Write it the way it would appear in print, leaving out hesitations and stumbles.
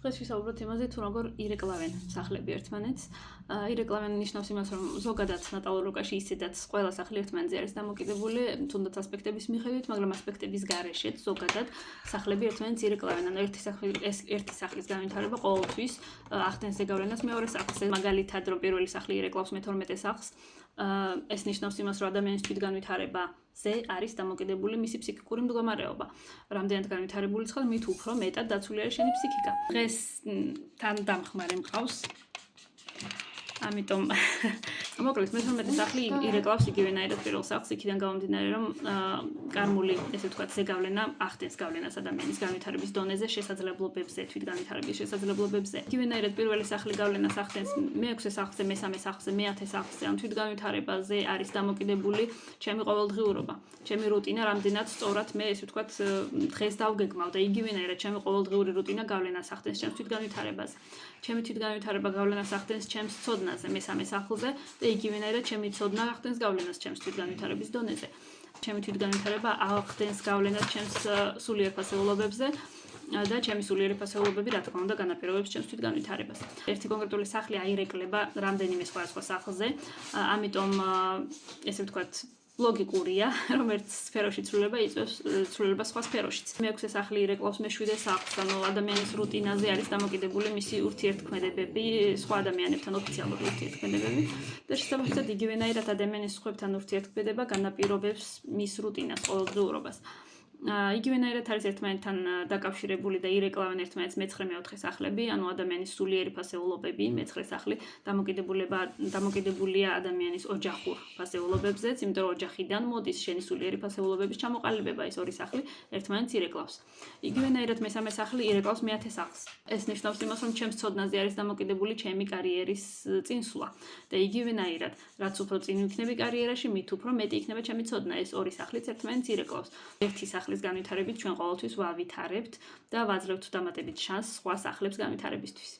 დღეს ვისაუბროთ იმაზე, თუ როგორ ირეკლავენ სახლები ერთმანეთს. ირეკლავენ ნიშნავს იმას, რომ ზოგადად ნატალურ რუკაში ისედაც ყველა სახლი ერთმანეთზე არის დამოკიდებული, თუნდაც ასპექტების მიხედვით, მაგრამ ასპექტების გარეშეც ზოგადად სახლები ერთმანეთს ირეკლავენ. ანუ ერთი სახლის განვითარება ყოველთვის ახდენს ზეგავლენას მეორე სახლზე. მაგალითად, რომ პირველი სახლი ირეკლავს მე-12 სახლს, ეს ნიშნავს იმას, რომ ადამიანის თვითგანვითარებაზე არის დამოკიდებული მისი ფსიქიკური მდგომარეობა. რამდენად განვითარებული ხარ, მით უფრო მეტად დაცული არის შენი ფსიქიკა. დღეს თან დამხმარე მყავს. ამიტომ მოკლედ მე-12 სახლი ირეკლავს იგივენაირად პირველ სახლს, იქიდან გამომდინარე, რომ კარმული, ესე ვთქვათ, ზეგავლენა ახდენს გავლენას ადამიანის განვითარების დონეზე, შესაძლებლობებზე, თვითგანვითარების შესაძლებლობებზე. იგივენაირად პირველი სახლი გავლენას ახდენს მე-6 სახლზე, მე-3 სახლზე, მე-10 სახლზე, ან თვითგანვითარებაზე არის დამოკიდებული ჩემი ყოველდღიურობა. ჩემი რუტინა რამდენად სწორად მე, ესე ვთქვათ, დღეს დავგეგმავ და იგივენაირად ჩემი ყოველდღიური რუტინა გავლენას ახდენს ჩემს თვითგანვითარებაზე. ჩემი თვითგანვითარება გავლენას ახდენს ჩემს ცოდნაზე მე-3 სახლზე და იგივენაირად ჩემი ცოდნა ახდენს გავლენას ჩემს თვითგანვითარების დონეზე. ჩემი თვითგანვითარება ახდენს გავლენას ჩემს სულიერ ფასეულობებზე და ჩემი სულიერი ფასეულობები, რა თქმა უნდა, განაპირობებს ჩემს თვითგანვითარებას. ერთი კონკრეტული სახლი აირეკლება რამდენიმე სხვადასხვა სახლზე, ამიტომ ესე ვთქვათ, ლოგიკურია, რომ ერთ სფეროში ცვლილება იწვევს ცვლილებას სხვა სფეროშიც. მე-6 სახლი ირეკლავს მე-7 სახლს, ანუ ადამიანის რუტინაზე არის დამოკიდებული მისი ურთიერთქმედებები, სხვა ადამიანებთან ოფიციალური ურთიერთქმედებები და შესაბამისად იგივენაირად ადამიანის სხვებთან ურთიერთქმედება განაპირობებს მის რუტინას, ყოველდღიურობას. იგივენაირად არის ერთმანეთთან დაკავშირებული და ირეკლავენ ერთმანეთს მე-9-მე-4 სახლები, ანუ ადამიანის სულიერი ფასეულობები, მე-9 სახლი დამოკიდებულია ადამიანის ოჯახურ ფასეულობებზეც, იმიტომ რომ ოჯახიდან მოდის შენი სულიერი ფასეულობების ჩამოყალიბება, ეს ორი სახლი ერთმანეთს ირეკლავს. იგივენაირად მე-3 სახლი ირეკლავს მე-10 სახლს. ეს ნიშნავს იმას, რომ ჩემს ცოდნაზე არის დამოკიდებული ჩემი კარიერის წინსვლა და იგივენაირად, რაც უფრო წინ ვიქნები კარიერაში, მით უფრო მეტი იქნება ჩემი ცოდნა. ეს ორი სახლიც ერთმანეთს ირეკლავს. ერთი სახლის განვითარებით ჩვენ ყოველთვის ვავითარებთ და ვაძლევთ დამატებით შანსს სხვა სახლებს განვითარებისთვის.